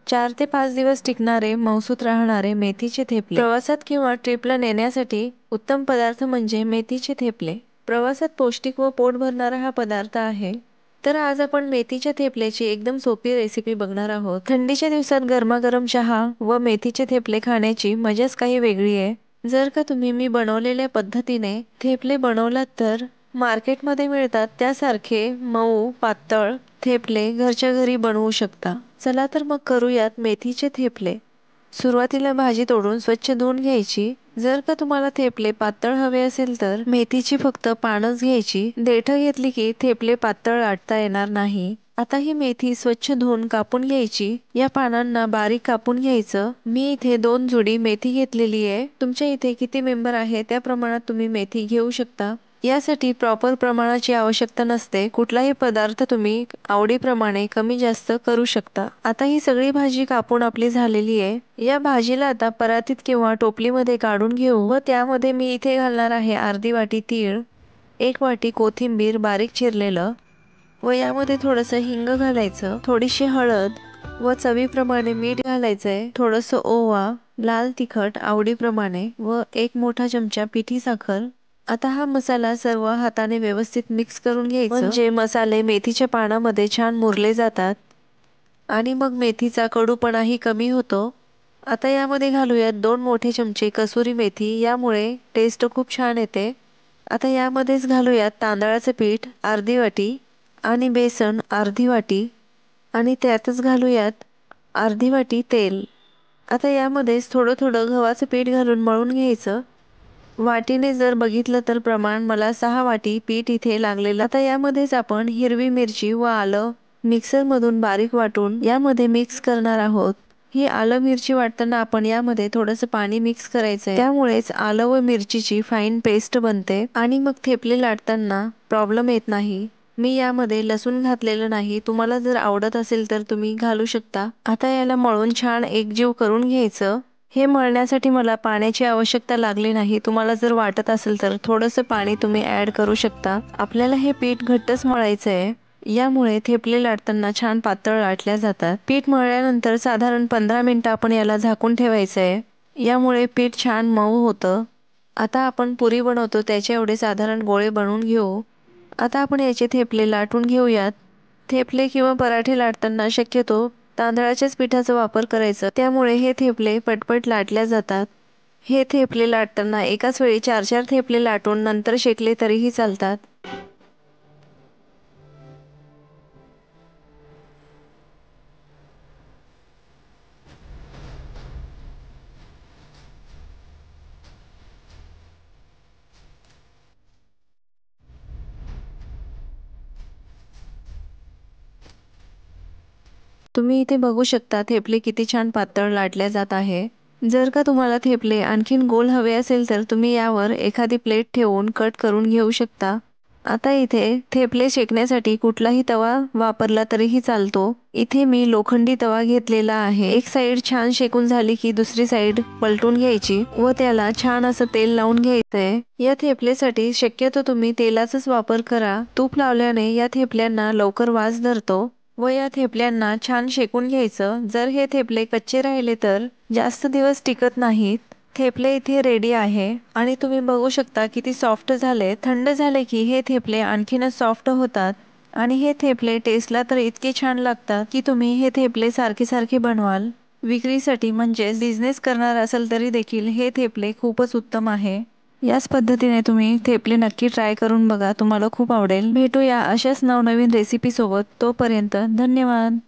4 ते 5 दिवस टिकणारे मऊसूत राहणारे मेथीचे थेपले. प्रवासात किंवा ट्रिपला नेण्यासाठी उत्तम पदार्थ म्हणजे मेथीचे थेपले. प्रवासात पौष्टिक व पोट भरणारा हा पदार्थ आहे. तर आज आपण मेथीच्या थेपल्याची एकदम सोपी रेसिपी बघणार आहोत. थंडीच्या दिवसात गरमागरम चहा व मेथीचे थेपले खाण्याची मजाच काही वेगळी आहे. जर का तुम्ही मी बनवलेल्या पद्धतीने थेपले बनवलात तर मार्केटमध्ये मिळतात त्यासारखे मऊ पातळ थेपले घरच्या घरी बनवू शकता. चला तर मग करूयात मेथीचे थेपले. सुरुवातीला भाजी तोडून स्वच्छ धुवून घ्यायची. जर का तुम्हाला थेपले पातळ हवे असेल तर मेथीची फक्त पानच घ्यायची. देठ घेतली की थेपले पातळ लाटता येणार नाही. आता ही मेथी स्वच्छ धुवून कापून घ्यायची. या पानांना बारीक कापून घ्यायचं. मी इथे 2 जुडी मेथी घेतलेली आहे. तुमच्या इथे किती मेंबर आहे त्या प्रमाणात तुम्ही मेथी घेऊ शकता. यासाठी प्रॉपर प्रमाणाची आवश्यकता नसते. कुठलाही पदार्थ तुम्ही आवडीप्रमाणे कमी जास्त करू शकता. आता ही सगळी भाजी कापून आपली झालेली आहे. या भाजीला आता परातीत किंवा टोपलीमध्ये काढून घेऊ व त्यामध्ये मी इथे घालणार आहे अर्धी वाटी तीळ, 1 वाटी कोथिंबीर बारीक चिरलेलं व यामध्ये थोडंसं हिंग घालायचं, थोडीशी हळद व चवीप्रमाणे मीठ घालायचंय, थोडंसं ओवा, लाल तिखट आवडीप्रमाणे व 1 मोठा चमचा पिठी साखर. आता हा मसाला सर्व हाताने व्यवस्थित मिक्स करून घ्यायचं म्हणजे मसाले मेथीच्या पानामध्ये छान मुरले जातात आणि मग मेथीचा कडूपणाही कमी होतो. आता यामध्ये घालूयात 2 मोठे चमचे कसुरी मेथी. यामुळे टेस्ट खूप छान येते. आता यामध्येच घालूयात तांदळाचं पीठ अर्धी वाटी आणि बेसन अर्धी वाटी आणि त्यातच घालूयात अर्धी वाटी तेल. आता यामध्येच थोडं थोडं गव्हाचं पीठ घालून मळून घ्यायचं. वाटीने जर बघितलं तर प्रमाण मला 6 वाटी पीठ इथे लागलेलं. आता यामध्येच आपण हिरवी मिरची व आलं मिक्सरमधून बारीक वाटून यामध्ये मिक्स करणार आहोत. ही आलं मिरची वाटताना आपण यामध्ये थोडंसं पाणी मिक्स करायचंय. त्यामुळेच आलं व मिरचीची फाईन पेस्ट बनते आणि मग थेपले लाटताना प्रॉब्लेम येत नाही. मी यामध्ये लसूण घातलेलं नाही. तुम्हाला जर आवडत असेल तर तुम्ही घालू शकता. आता याला मळून छान एकजीव करून घ्यायचं. हे मळण्यासाठी मला पाण्याची आवश्यकता लागली नाही. तुम्हाला जर वाटत असेल तर थोडंसं पाणी तुम्ही ऍड करू शकता. आपल्याला हे पीठ घट्टच मळायचं आहे. यामुळे थेपले लाटताना छान पातळ लाटल्या जातात. पीठ मळल्यानंतर साधारण 15 मिनिटं आपण याला झाकून ठेवायचं आहे. यामुळे पीठ छान मऊ होतं. आता आपण पुरी बनवतो त्याचे एवढे साधारण गोळे बनवून घेऊ. आता आपण याचे थेपले लाटून घेऊयात. थेपले किंवा पराठे लाटताना शक्यतो तांदळाच्याच पिठाचा वापर करायचा. त्यामुळे हे थेपले पटपट लाटल्या जातात. हे थेपले लाटताना एकाच वेळी 4-4 थेपले लाटून नंतर शेकले तरीही चालतात. तुम्ही इथे बघू शकता थेपले किती छान पातळ लाटल्या जात आहे. जर का तुम्हाला थेपले आणखीन गोल हवे असेल तर तुम्ही यावर एखादी प्लेट ठेवून कट करून घेऊ शकता. आता इथे थेपले शेकण्यासाठी कुठलाही तवा वापरला तरीही चालतो. इथे मी लोखंडी तवा घेतलेला आहे. एक साइड छान शेकून झाली की दुसरी साइड पलटून घ्यायची व त्याला छान असं तेल लावून घ्यायचंय. या थेपलेसाठी शक्यतो तुम्ही तेलाचाच वापर करा. तूप लावल्याने या थेपल्यांना लवकर वास धरतो व या थेपल्यांना छान शेकून घ्यायचं. जर हे थेपले कच्चे राहिले तर जास्त दिवस टिकत नाहीत. थेपले इथे रेडी आहे आणि तुम्ही बघू शकता किती सॉफ्ट झाले. थंड झाले की हे थेपले आणखीनच सॉफ्ट होतात आणि हे थेपले टेस्टला तर इतके छान लागतात की तुम्ही हे थेपले सारखे सारखे बनवाल. विक्रीसाठी म्हणजेच बिझनेस करणार असेल तरी देखील हे थेपले खूपच उत्तम आहे. याच पद्धतीने तुम्ही थेपले नक्की ट्राय करून बघा. तुम्हाला खूप आवडेल. भेटूया अशाच नवनवीन रेसिपी सोबत. तोपर्यंत धन्यवाद.